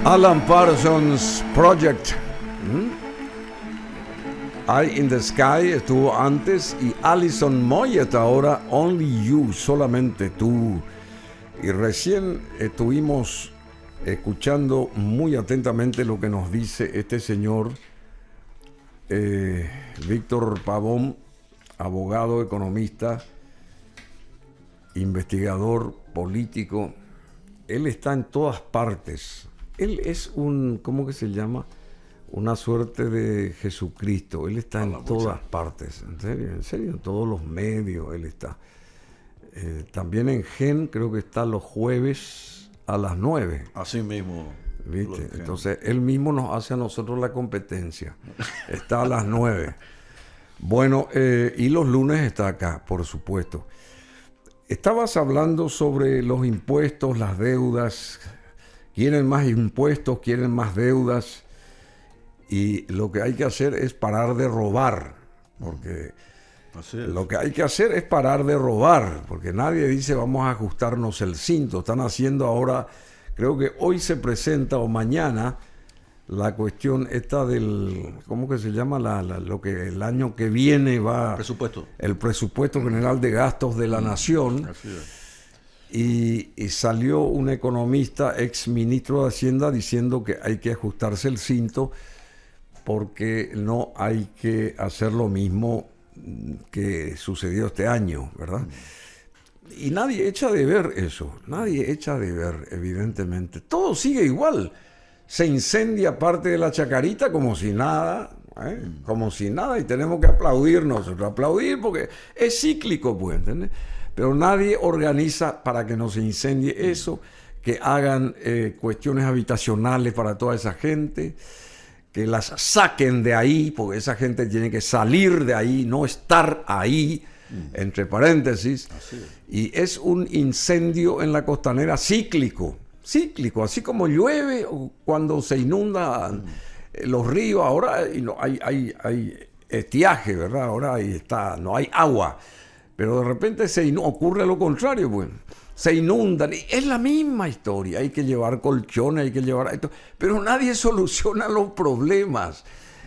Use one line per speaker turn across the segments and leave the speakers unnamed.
Alan Parsons Project. Eye in the Sky estuvo antes y Alison Moyet ahora Only You, solamente tú. Y recién estuvimos escuchando muy atentamente lo que nos dice este señor Víctor Pavón, abogado, economista, investigador político. Él está en todas partes. Él es un, ¿cómo que se llama? Una suerte de Jesucristo. Él está en todas partes. En serio, en todos los medios él está. También en GEN creo que está los jueves a las 9.
Así mismo.
¿Viste? Entonces él mismo nos hace a nosotros la competencia. Está a las 9. Bueno, y los lunes está acá, por supuesto. Estabas hablando sobre los impuestos, las deudas. Quieren más impuestos, quieren más deudas. Y lo que hay que hacer es parar de robar. Porque lo que hay que hacer es parar de robar. Porque nadie dice vamos a ajustarnos el cinto. Están haciendo ahora, creo que hoy se presenta o mañana, la cuestión esta del, ¿cómo que se llama? Lo que el año que viene va... El presupuesto general de gastos de la nación.
Así es.
Y salió un economista, ex ministro de Hacienda, diciendo que hay que ajustarse el cinto porque no hay que hacer lo mismo que sucedió este año, ¿verdad? Y nadie echa de ver eso, nadie echa de ver, evidentemente. Todo sigue igual. Se incendia parte de la Chacarita como si nada, como si nada, y tenemos que aplaudir nosotros, aplaudir porque es cíclico, pues, ¿entendés? Pero nadie organiza para que no se incendie eso, que hagan cuestiones habitacionales para toda esa gente, que las saquen de ahí, porque esa gente tiene que salir de ahí, no estar ahí, entre paréntesis. Y es un incendio en la costanera cíclico, así como llueve o cuando se inundan los ríos, ahora hay estiaje, ¿verdad? Ahora no hay agua. Pero de repente ocurre lo contrario, pues. Se inundan. Y es la misma historia. Hay que llevar colchones, hay que llevar esto. Pero nadie soluciona los problemas.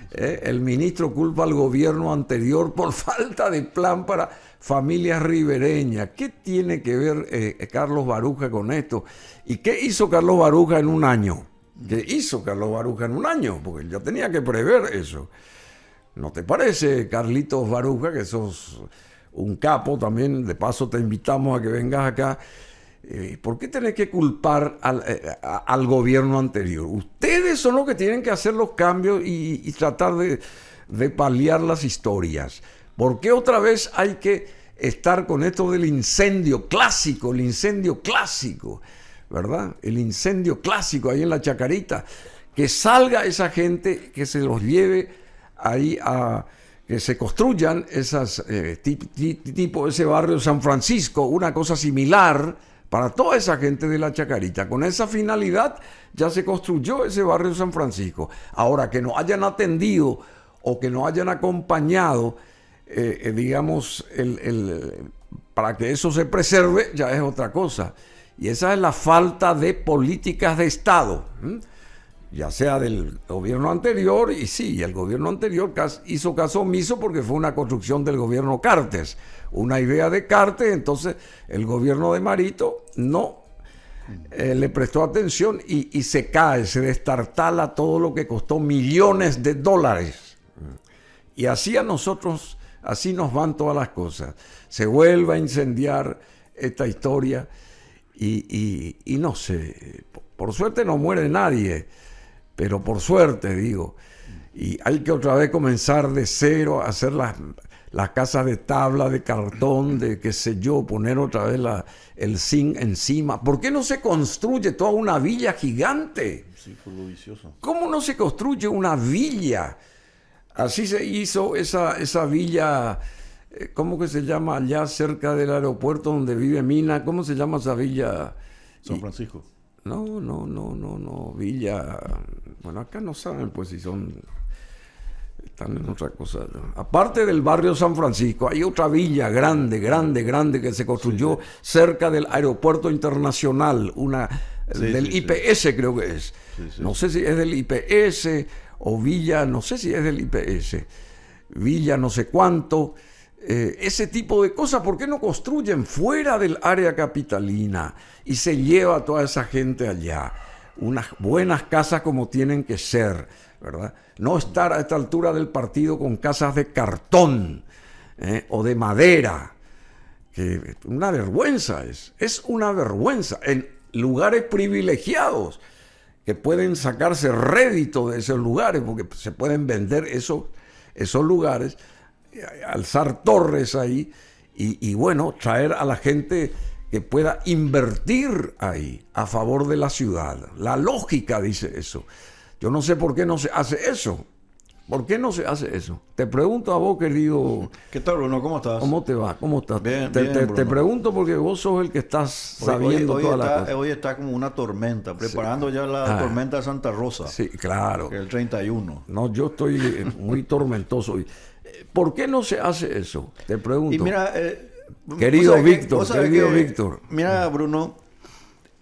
El ministro culpa al gobierno anterior por falta de plan para familias ribereñas. ¿Qué tiene que ver Carlos Baruja con esto? ¿Y qué hizo Carlos Baruja en un año? ¿Qué hizo Carlos Baruja en un año? Porque yo tenía que prever eso. ¿No te parece, Carlitos Baruja, que sos un capo también? De paso te invitamos a que vengas acá. ¿Por qué tenés que culpar al gobierno anterior? Ustedes son los que tienen que hacer los cambios y tratar de paliar las historias. ¿Por qué otra vez hay que estar con esto del incendio clásico? El incendio clásico, ¿verdad? El incendio clásico ahí en la Chacarita. Que salga esa gente, que se los lleve ahí que se construyan esas tipo ese barrio San Francisco, una cosa similar para toda esa gente de la Chacarita. Con esa finalidad ya se construyó ese barrio San Francisco. Ahora, que nos hayan atendido o que nos hayan acompañado, digamos, para que eso se preserve, ya es otra cosa. Y esa es la falta de políticas de Estado, ya sea del gobierno anterior, y sí, el gobierno anterior hizo caso omiso porque fue una construcción del gobierno Cartes, una idea de Cartes. Entonces el gobierno de Marito no le prestó atención y se cae, se destartala todo lo que costó millones de dólares. Y así así nos van todas las cosas. Se vuelve a incendiar esta historia y no sé, por suerte no muere nadie. Pero por suerte, digo, y hay que otra vez comenzar de cero, a hacer las casas de tabla, de cartón, de qué sé yo, poner otra vez el zinc encima. ¿Por qué no se construye toda una villa gigante?
Sí, fue lo vicioso.
¿Cómo no se construye una villa? Así se hizo esa villa, ¿cómo que se llama allá cerca del aeropuerto donde vive Mina? ¿Cómo se llama esa villa?
San Francisco.
No, Villa. Bueno, acá no saben, pues, si están en otra cosa. Aparte del barrio San Francisco, hay otra villa grande que se construyó cerca del aeropuerto internacional, una del IPS creo que es. No sé si es del IPS o Villa, no sé si es del IPS. Villa no sé cuánto. Ese tipo de cosas, ¿por qué no construyen fuera del área capitalina y se lleva a toda esa gente allá? Unas buenas casas como tienen que ser, ¿verdad? No estar a esta altura del partido con casas de cartón o de madera, que una vergüenza es una vergüenza. En lugares privilegiados que pueden sacarse rédito de esos lugares, porque se pueden vender esos lugares, alzar torres ahí y bueno, traer a la gente que pueda invertir ahí a favor de la ciudad. La lógica dice eso. Yo no sé por qué no se hace eso. ¿Por qué no se hace eso? Te pregunto a vos, querido.
¿Qué tal, Bruno? ¿Cómo estás?
¿Cómo te va? ¿Cómo estás?
Bien,
te pregunto porque vos sos el que estás sabiendo toda la cosa.
Hoy está como una tormenta, preparando ya la tormenta de Santa Rosa.
Sí, claro.
El 31.
No, yo estoy muy tormentoso hoy. ¿Por qué no se hace eso? Te pregunto.
Y mira,
querido Víctor.
Mira, Bruno,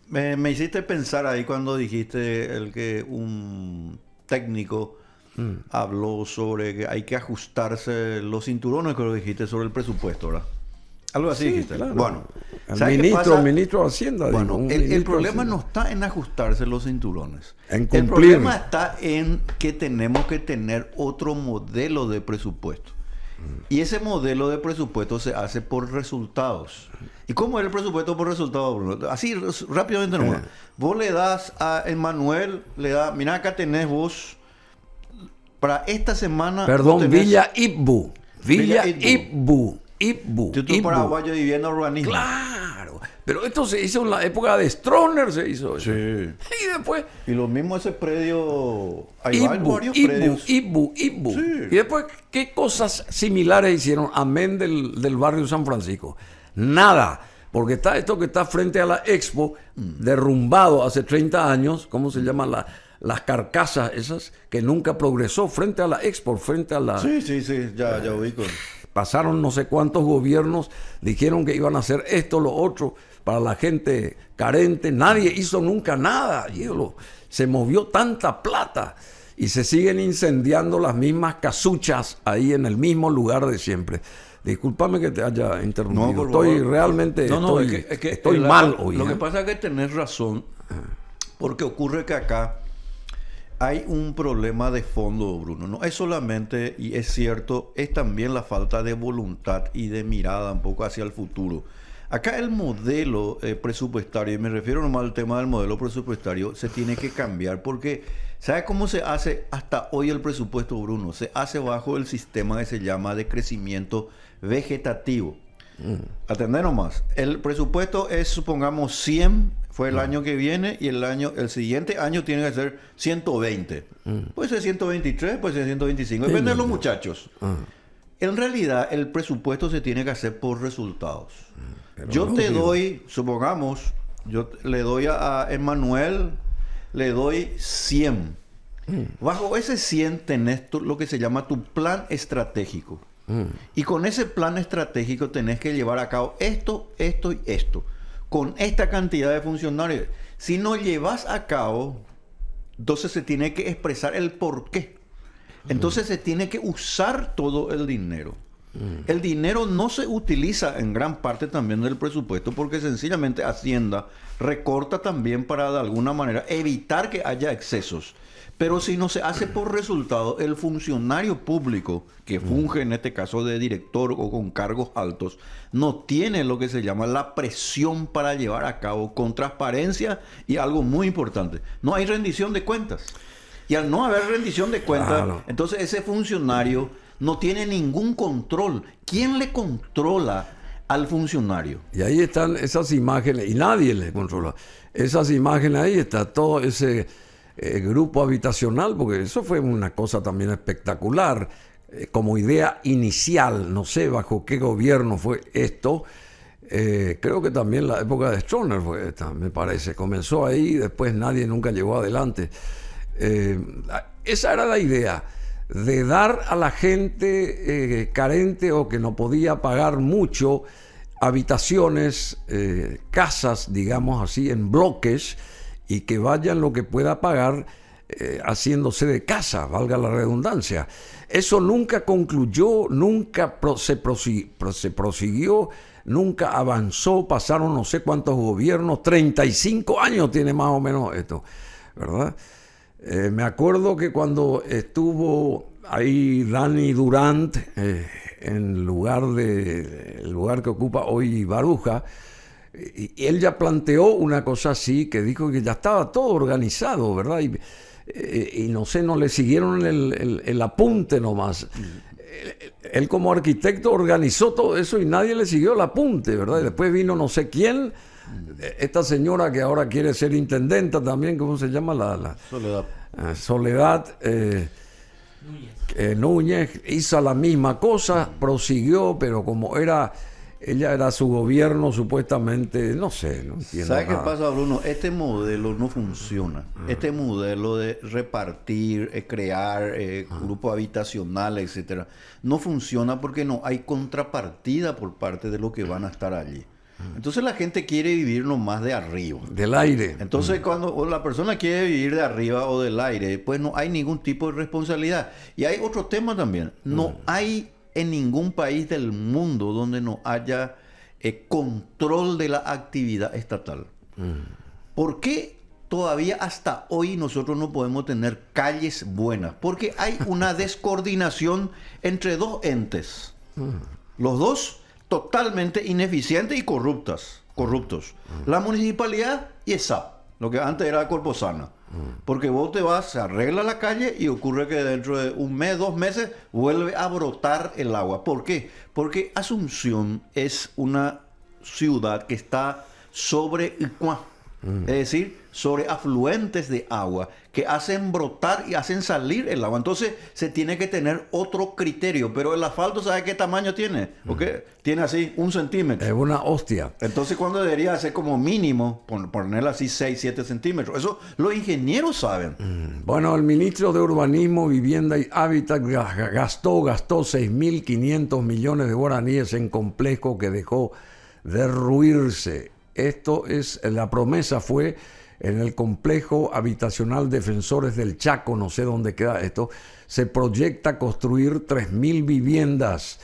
me hiciste pensar ahí cuando dijiste el que un técnico habló sobre que hay que ajustarse los cinturones, creo que dijiste, sobre el presupuesto, ¿verdad? Algo así dijiste.
Claro.
Bueno,
el ministro de Hacienda.
Bueno, el problema no está en ajustarse los cinturones.
En cumplir.
El problema está en que tenemos que tener otro modelo de presupuesto. Y ese modelo de presupuesto se hace por resultados. ¿Y cómo es el presupuesto por resultados, Bruno? Así rápidamente nomás. Vos le das a Emmanuel, mira, acá tenés vos para esta semana.
Perdón, Villa Ibbu.
Instituto Paraguayo de Vivienda y Urbanismo.
Claro. Pero esto se hizo en la época de Stroessner, se hizo eso.
Sí.
Y después.
Y lo mismo ese predio. Hay varios predios.
Ibbu.
Sí.
Y después, ¿qué cosas similares hicieron? Amén del barrio San Francisco. Nada. Porque está esto que está frente a la Expo, derrumbado hace 30 años. ¿Cómo se llaman las carcasas esas? Que nunca progresó frente a la Expo, frente a la.
Sí, ya ubico.
Pasaron no sé cuántos gobiernos, dijeron que iban a hacer esto, lo otro, para la gente carente. Nadie hizo nunca nada. Se movió tanta plata y se siguen incendiando las mismas casuchas ahí en el mismo lugar de siempre. Discúlpame que te haya interrumpido.
No,
estoy realmente estoy mal hoy.
Lo que pasa es que tenés razón, porque ocurre que acá hay un problema de fondo, Bruno. No es solamente, y es cierto, es también la falta de voluntad y de mirada un poco hacia el futuro. Acá el modelo presupuestario, y me refiero nomás al tema del modelo presupuestario, se tiene que cambiar porque, ¿sabe cómo se hace hasta hoy el presupuesto, Bruno? Se hace bajo el sistema que se llama de crecimiento vegetativo. Atender nomás. El presupuesto es, supongamos, 100, fue el año que viene, y el siguiente año tiene que ser 120. Puede ser 123, puede ser 125, depende de los muchachos. En realidad, el presupuesto se tiene que hacer por resultados. Yo te doy, supongamos, yo le doy a Emmanuel, le doy 100. Bajo ese 100 tenés lo que se llama tu plan estratégico. Y con ese plan estratégico tenés que llevar a cabo esto y esto. Con esta cantidad de funcionarios. Si no llevas a cabo, entonces se tiene que expresar el por qué. Entonces se tiene que usar todo el dinero. El dinero no se utiliza en gran parte también del presupuesto porque sencillamente Hacienda recorta también para de alguna manera evitar que haya excesos. Pero si no se hace por resultado, el funcionario público que funge en este caso de director o con cargos altos, no tiene lo que se llama la presión para llevar a cabo con transparencia y algo muy importante, no hay rendición de cuentas. Y al no haber rendición de cuentas, entonces ese funcionario no tiene ningún control. ¿Quién le controla al funcionario?
Y ahí están esas imágenes, y nadie le controla. Esas imágenes ahí está todo ese grupo habitacional, porque eso fue una cosa también espectacular, como idea inicial. No sé bajo qué gobierno fue esto. Creo que también la época de Stroessner fue esta, me parece. Comenzó ahí, después nadie nunca llegó adelante. Esa era la idea, de dar a la gente carente o que no podía pagar mucho habitaciones, casas, digamos así, en bloques, y que vaya en lo que pueda pagar haciéndose de casa, valga la redundancia. Eso nunca concluyó, nunca se prosiguió, nunca avanzó, pasaron no sé cuántos gobiernos, 35 años tiene más o menos esto, ¿verdad? Me acuerdo que cuando estuvo ahí Dani Durant, en el lugar que ocupa hoy Baruja, y él ya planteó una cosa así, que dijo que ya estaba todo organizado, ¿verdad? Y no sé, no le siguieron el apunte nomás. Él como arquitecto organizó todo eso y nadie le siguió el apunte, ¿verdad? Y después vino no sé quién, esta señora que ahora quiere ser intendenta también, ¿cómo se llama?
Soledad.
Soledad Núñez hizo la misma cosa, prosiguió, pero como ella era su gobierno supuestamente, no sé, no entiendo.
¿Sabes qué pasa, Bruno? Este modelo no funciona. Este modelo de repartir, crear grupos habitacionales, etcétera, no funciona porque no hay contrapartida por parte de los que van a estar allí. Entonces la gente quiere vivir nomás de arriba.
Del aire.
Entonces cuando la persona quiere vivir de arriba o del aire, pues no hay ningún tipo de responsabilidad. Y hay otro tema también. No hay en ningún país del mundo donde no haya control de la actividad estatal. ¿Por qué todavía hasta hoy nosotros no podemos tener calles buenas? Porque hay una descoordinación entre dos entes. Los dos totalmente ineficientes y corruptos. La municipalidad y ESAP, lo que antes era Corposana. Porque vos te vas, se arregla la calle y ocurre que dentro de un mes, 2 meses, vuelve a brotar el agua. ¿Por qué? Porque Asunción es una ciudad que está sobre Icuá, es decir, sobre afluentes de agua que hacen brotar y hacen salir el agua. Entonces se tiene que tener otro criterio. Pero el asfalto, ¿sabe qué tamaño tiene? Porque tiene así 1 centímetro.
Es una hostia.
Entonces, ¿cuándo debería ser como mínimo ponerle así 6, 7 centímetros? Eso los ingenieros saben.
Bueno, el ministro de Urbanismo, Vivienda y Hábitat gastó 6.500 millones de guaraníes en complejo que dejó derruirse. La promesa fue en el complejo habitacional Defensores del Chaco, no sé dónde queda esto, se proyecta construir 3.000 viviendas.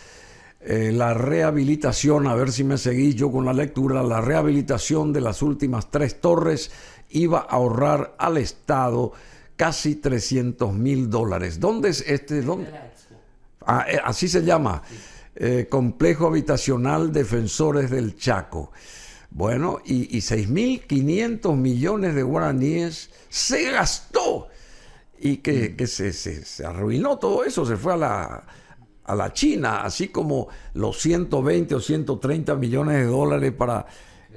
La rehabilitación, a ver si me seguís yo con la lectura, la rehabilitación de las últimas 3 torres iba a ahorrar al Estado casi $300.000. ¿Dónde es este? ¿Dónde? Así se llama, Complejo Habitacional Defensores del Chaco. Bueno, y 6.500 millones de guaraníes se gastó y que se arruinó todo eso, se fue a la China, así como los 120 o 130 millones de dólares para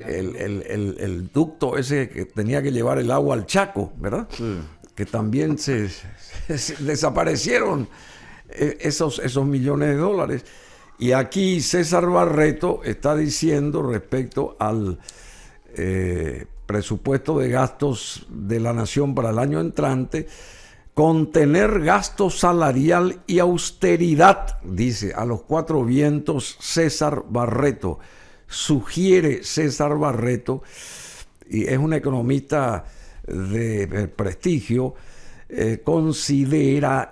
el ducto ese que tenía que llevar el agua al Chaco, ¿verdad? Sí. Que también se desaparecieron esos millones de dólares. Y aquí César Barreto está diciendo respecto al presupuesto de gastos de la Nación para el año entrante, contener gasto salarial y austeridad, dice a los 4 vientos César Barreto. Sugiere César Barreto, y es un economista de prestigio, considera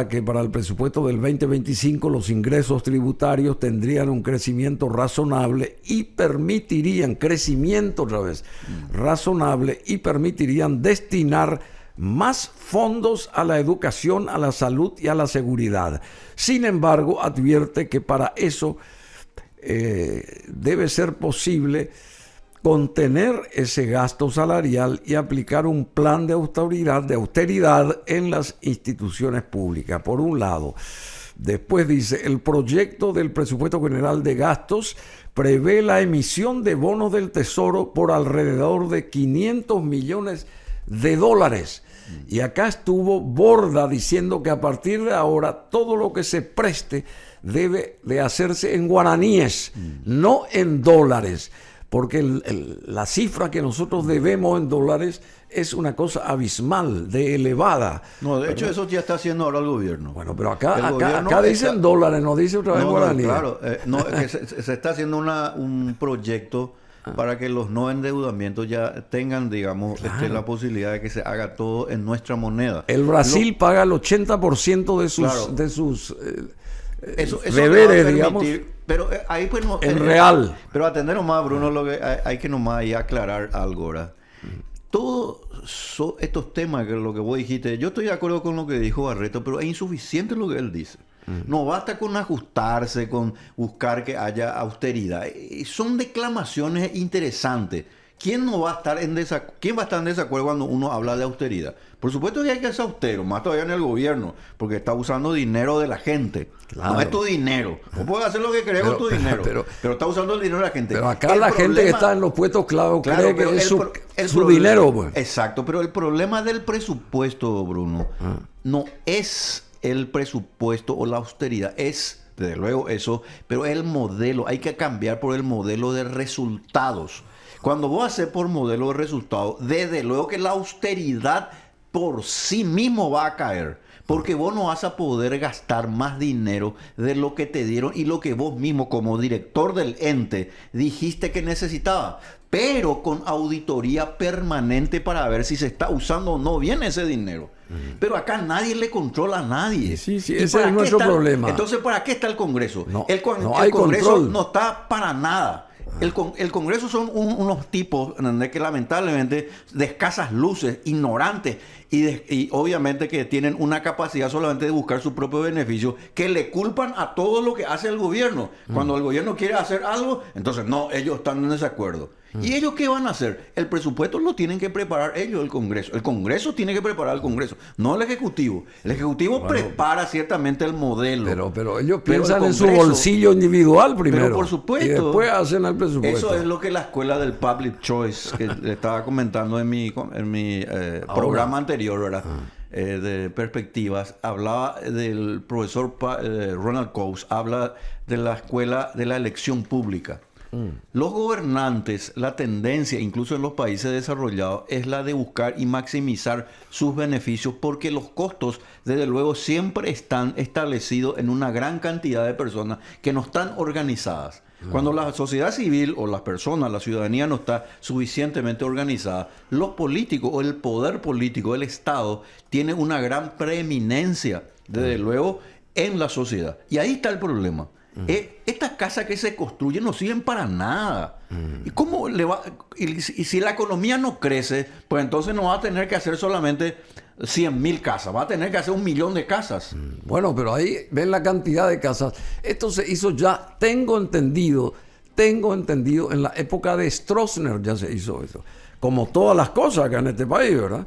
que para el presupuesto del 2025 los ingresos tributarios tendrían un crecimiento razonable y permitirían, razonable y permitirían destinar más fondos a la educación, a la salud y a la seguridad. Sin embargo, advierte que para eso debe ser posible contener ese gasto salarial y aplicar un plan de austeridad en las instituciones públicas, por un lado. Después dice, el proyecto del presupuesto general de gastos prevé la emisión de bonos del Tesoro por alrededor de $500 millones. Y acá estuvo Borda diciendo que a partir de ahora todo lo que se preste debe de hacerse en guaraníes, no en dólares. Porque la cifra que nosotros debemos en dólares es una cosa abismal, de elevada.
No, de hecho eso ya está haciendo ahora el gobierno.
Bueno, pero acá dicen dólares, no dice otra vez guaraní.
Claro, es que se está haciendo un proyecto para que los no endeudamientos ya tengan, digamos, la posibilidad de que se haga todo en nuestra moneda.
El Brasil paga el 80% de sus,
Claro.
de sus
Eso
deberes,
le va a
digamos,
permitir, pero ahí pues no,
en real.
Pero atender nomás, Bruno, lo que hay que nomás ahí aclarar algo, ¿verdad? Todos estos temas, que lo que vos dijiste, yo estoy de acuerdo con lo que dijo Barreto, pero es insuficiente lo que él dice. No basta con ajustarse, con buscar que haya austeridad. Son declamaciones interesantes. ¿Quién no va a estar ¿Quién va a estar en desacuerdo cuando uno habla de austeridad? Por supuesto que hay que ser austero, más todavía en el gobierno, porque está usando dinero de la gente.
Claro.
No es tu dinero. Vos puedes hacer lo que querés con tu dinero, pero está usando el dinero de la gente.
Pero acá la gente que está en los puestos clave cree que es su dinero, pues.
Exacto, pero el problema del presupuesto, Bruno, no es el presupuesto o la austeridad, es, desde luego, eso, pero el modelo. Hay que cambiar por el modelo de resultados. Cuando vos haces por modelo de resultados, desde luego que la austeridad por sí mismo va a caer. Porque vos no vas a poder gastar más dinero de lo que te dieron y lo que vos mismo como director del ente dijiste que necesitaba. Pero con auditoría permanente para ver si se está usando o no bien ese dinero. Pero acá nadie le controla a nadie.
Sí, ese es nuestro problema.
Entonces, ¿para qué está el Congreso?
No,
el
hay
Congreso
control.
no está para nada. El Congreso son unos tipos, ¿entendés? Que lamentablemente de escasas luces, ignorantes y obviamente que tienen una capacidad solamente de buscar su propio beneficio, que le culpan a todo lo que hace el gobierno. Cuando el gobierno quiere hacer algo, entonces no, ellos están en desacuerdo. ¿Y ellos qué van a hacer? El presupuesto lo tienen que preparar ellos, el Congreso. El Congreso tiene que preparar el Congreso, no el Ejecutivo. El Ejecutivo prepara ciertamente el modelo.
Pero ellos piensan en su bolsillo individual primero.
Pero por supuesto.
Y después hacen el presupuesto.
Eso es lo que la escuela del Public Choice, que le estaba comentando en mi programa anterior, ¿verdad? De perspectivas, hablaba del profesor Ronald Coase, habla de la escuela de la elección pública. Los gobernantes, la tendencia, incluso en los países desarrollados, es la de buscar y maximizar sus beneficios porque los costos, desde luego, siempre están establecidos en una gran cantidad de personas que no están organizadas. Cuando la sociedad civil o las personas, la ciudadanía no está suficientemente organizada, los políticos o el poder político, el Estado, tiene una gran preeminencia, desde luego, en la sociedad. Y ahí está el problema. Estas casas que se construyen no sirven para nada. ¿Y cómo le va? Y si la economía no crece, pues entonces no va a tener que hacer solamente 100.000 casas, va a tener que hacer 1.000.000 de casas.
Bueno, pero ahí ven la cantidad de casas. Esto se hizo ya, tengo entendido, en la época de Stroessner ya se hizo eso. Como todas las cosas acá en este país, ¿verdad?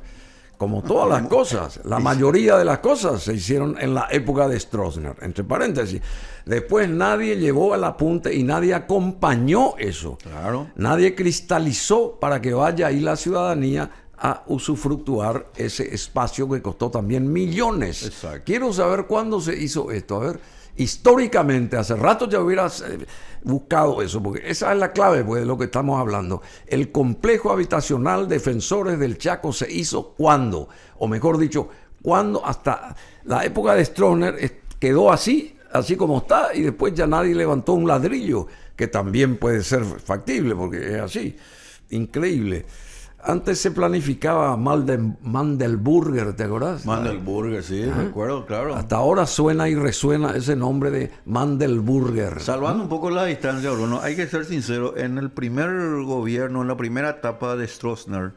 Como todas las cosas, la mayoría de las cosas se hicieron en la época de Stroessner, entre paréntesis. Después nadie llevó al apunte y nadie acompañó eso.
Claro.
Nadie cristalizó para que vaya ahí la ciudadanía a usufructuar ese espacio que costó también millones.
Exacto.
Quiero saber cuándo se hizo esto. A ver, históricamente, hace rato ya hubieras buscado eso, porque esa es la clave, pues, de lo que estamos hablando. El complejo habitacional Defensores del Chaco se hizo ¿cuándo? O mejor dicho, ¿cuándo? Hasta la época de Stroessner quedó así como está, y después ya nadie levantó un ladrillo, que también puede ser factible, porque es así. Increíble. Antes se planificaba Mandelburger, ¿te acordás?
Mandelburger, sí, recuerdo, claro.
Hasta ahora suena y resuena ese nombre de Mandelburger.
Salvando un poco la distancia, Bruno, hay que ser sincero, en el primer gobierno, en la primera etapa de Stroessner,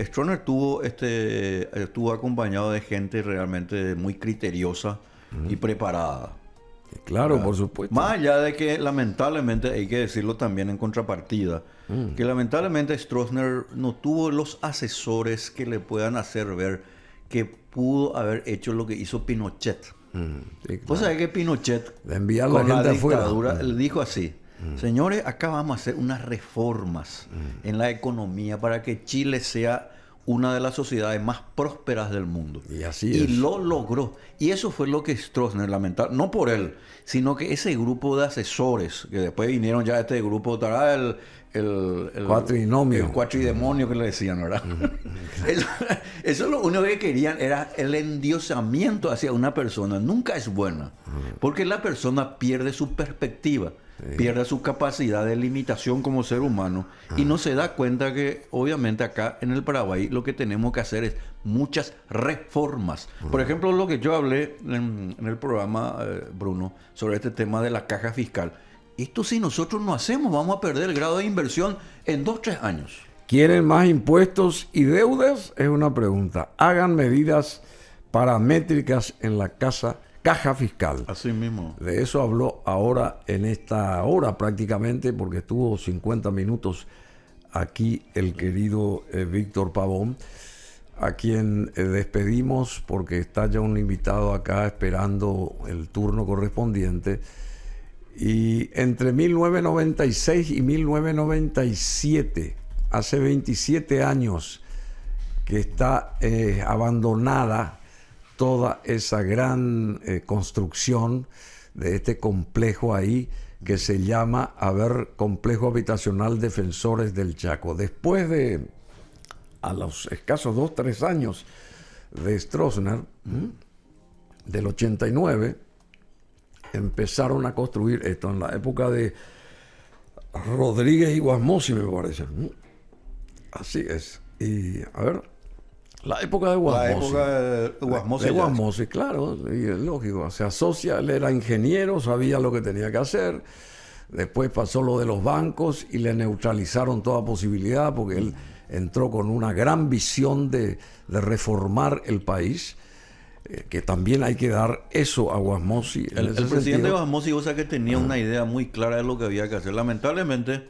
Stroessner estuvo acompañado de gente realmente muy criteriosa y preparada.
Claro,
¿verdad?
por supuesto.
Más allá de que lamentablemente, hay que decirlo también en contrapartida, que lamentablemente Stroessner no tuvo los asesores que le puedan hacer ver que pudo haber hecho lo que hizo Pinochet.
Sí, claro.
Vos sabés que Pinochet,
De enviar
con
la
la
gente afuera.
dictadura, él dijo así: señores, acá vamos a hacer unas reformas en la economía para que Chile sea una de las sociedades más prósperas del mundo.
Y así
y
es.
lo logró. Y eso fue lo que Stroessner, lamentable, no por él, sino que ese grupo de asesores, que después vinieron ya este grupo, el
Cuatrinomio.
El cuatridemonio que le decían, ¿verdad? Eso lo único que querían era el endiosamiento hacia una persona. Nunca es buena, porque la persona pierde su perspectiva. pierde su capacidad de limitación como ser humano y no se da cuenta que obviamente acá en el Paraguay lo que tenemos que hacer es muchas reformas. Por ejemplo, lo que yo hablé en el programa, Bruno, sobre este tema de la caja fiscal. Esto si nosotros no hacemos, vamos a perder el grado de inversión en 2-3 años.
¿Quieren más impuestos y deudas? Es una pregunta. Hagan medidas paramétricas en la caja fiscal.
Así mismo.
De eso habló ahora en esta hora prácticamente, porque estuvo 50 minutos aquí el querido Víctor Pavón, a quien despedimos porque está ya un invitado acá esperando el turno correspondiente. Y entre 1996 y 1997, hace 27 años que está abandonada toda esa gran construcción de este complejo ahí que se llama, Complejo Habitacional Defensores del Chaco. Después de, a los escasos 2-3 años de Stroessner, del 89, empezaron a construir esto en la época de Rodríguez y Guasmosi, me parece. Así es. Y, a ver, la época de Guasmosi.
La época de Guasmosi.
De Guasmosi, claro, y es lógico. Se asocia, él era ingeniero, sabía lo que tenía que hacer. Después pasó lo de los bancos y le neutralizaron toda posibilidad porque él entró con una gran visión de reformar el país. Que también hay que dar eso a Guasmosi.
El presidente Guasmosi, o sea, que tenía una idea muy clara de lo que había que hacer. Lamentablemente,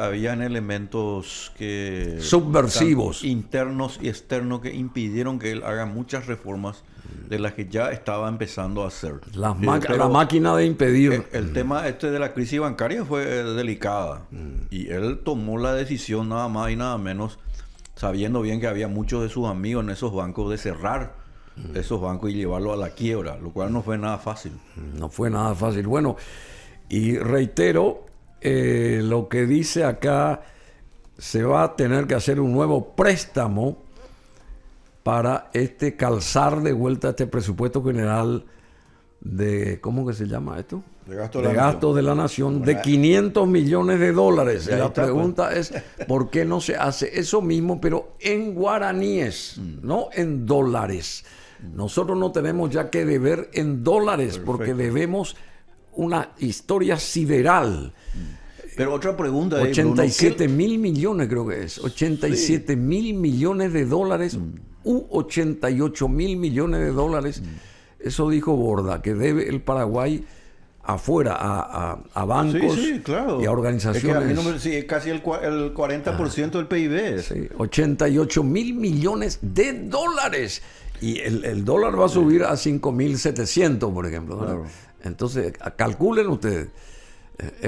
habían elementos que
subversivos,
internos y externos, que impidieron que él haga muchas reformas de las que ya estaba empezando a hacer.
La máquina de impedir.
El tema de la crisis bancaria fue delicada. Y él tomó la decisión nada más y nada menos, sabiendo bien que había muchos de sus amigos en esos bancos, de cerrar esos bancos y llevarlo a la quiebra, lo cual no fue nada fácil.
No fue nada fácil. Bueno, y reitero, lo que dice acá, se va a tener que hacer un nuevo préstamo para calzar de vuelta este presupuesto general de, ¿cómo que se llama esto?
De
gasto de la nación, de 500 millones de dólares. Y la pregunta es, ¿por qué no se hace eso mismo, pero en guaraníes, no en dólares? Nosotros no tenemos ya que deber en dólares, porque debemos una historia sideral.
Pero otra pregunta es,
87 mil millones creo que es. 87 mil millones de dólares u 88 mil millones de dólares. Eso dijo Borda, que debe el Paraguay afuera a bancos
claro,
y a organizaciones.
Es casi el 40% del PIB.
Sí, 88 mil millones de dólares. Y el dólar va a subir a 5.700, por ejemplo. Claro. Entonces, calculen ustedes.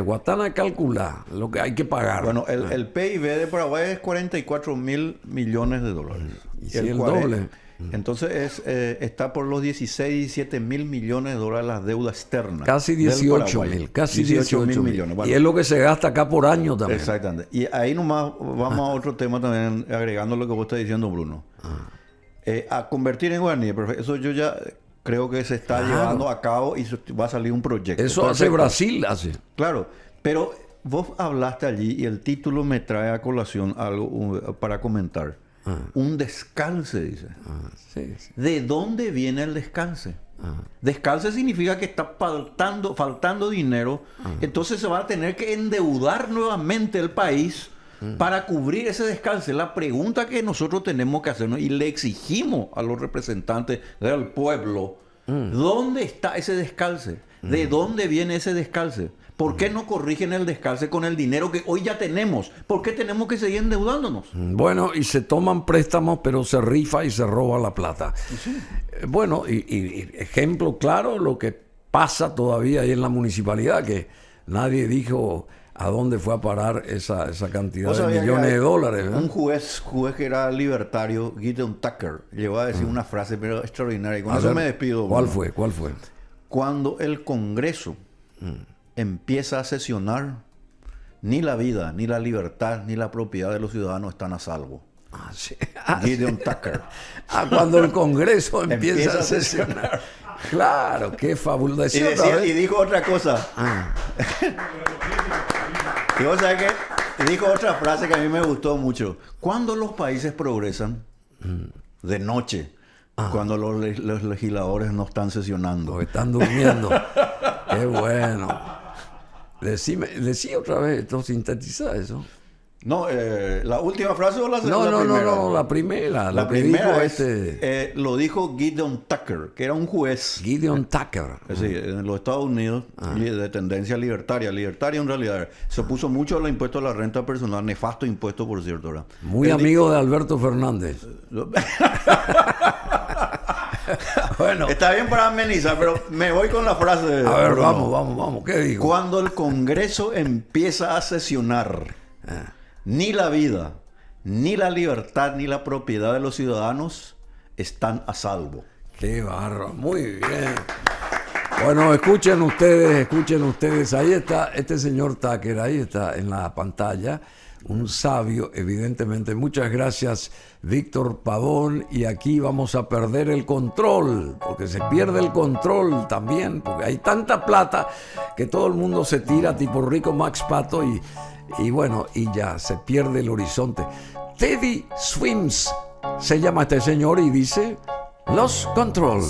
Guatana calcula lo que hay que pagar.
Bueno, el PIB de Paraguay es 44 mil millones de dólares.
Y si el doble.
Entonces está por los 16, 17 mil millones de dólares las deudas externas.
Casi 18 mil. Casi 18 mil millones. Bueno, y es lo que se gasta acá por año también.
Exactamente. Y ahí nomás vamos a otro tema también, agregando lo que vos estás diciendo, Bruno. A convertir en guaraní, eso yo ya creo que se está llevando a cabo y va a salir un proyecto.
Eso hace Brasil, hace.
Claro, pero vos hablaste allí y el título me trae a colación algo para comentar. Un descalce, dice.
Sí.
¿De dónde viene el descalce? Descalce significa que está faltando dinero. Entonces se va a tener que endeudar nuevamente el país para cubrir ese descalce. La pregunta que nosotros tenemos que hacernos y le exigimos a los representantes del pueblo, ¿dónde está ese descalce? ¿De dónde viene ese descalce? ¿Por qué no corrigen el descalce con el dinero que hoy ya tenemos? ¿Por qué tenemos que seguir endeudándonos?
Bueno, y se toman préstamos, pero se rifa y se roba la plata. Sí. Bueno, y ejemplo claro, lo que pasa todavía ahí en la municipalidad, que nadie dijo a dónde fue a parar esa cantidad de millones de dólares.
Un juez que era libertario, Gideon Tucker, llegó a decir una frase pero extraordinaria. Y con eso me despido.
¿Cuál fue?
Cuando el Congreso empieza a sesionar, ni la vida, ni la libertad, ni la propiedad de los ciudadanos están a salvo.
Sí.
Gideon Tucker.
Cuando el Congreso empieza a sesionar. Claro, qué fabuloso.
Y, y dijo otra cosa. Y vos sabés que dijo otra frase que a mí me gustó mucho. Cuando los países progresan de noche, cuando los legisladores no están sesionando.
O están durmiendo. Qué bueno. Decí otra vez, esto sintetiza eso.
No, ¿la última frase o la
No,
primera?
no, la primera.
La
lo que
primera
dijo
lo dijo Gideon Tucker, que era un juez.
Gideon Tucker.
Sí, en los Estados Unidos, de tendencia libertaria en realidad. Se opuso mucho al impuesto a la renta personal, nefasto impuesto, por cierto. ¿Verdad?
Muy amigo de Alberto Fernández. Bueno.
Está bien para amenizar, pero me voy con la frase.
A ver, vamos. ¿Qué digo?
Cuando el Congreso empieza a sesionar, ni la vida, ni la libertad, ni la propiedad de los ciudadanos están a salvo.
Qué barro, muy bien. Bueno, escuchen ustedes. Ahí está este señor Tucker, ahí está en la pantalla. Un sabio, evidentemente. Muchas gracias, Víctor Pavón. Y aquí vamos a perder el control, porque se pierde el control también, porque hay tanta plata que todo el mundo se tira tipo rico Max Pato y bueno, y ya se pierde el horizonte. Teddy Swims se llama este señor y dice Lost Control.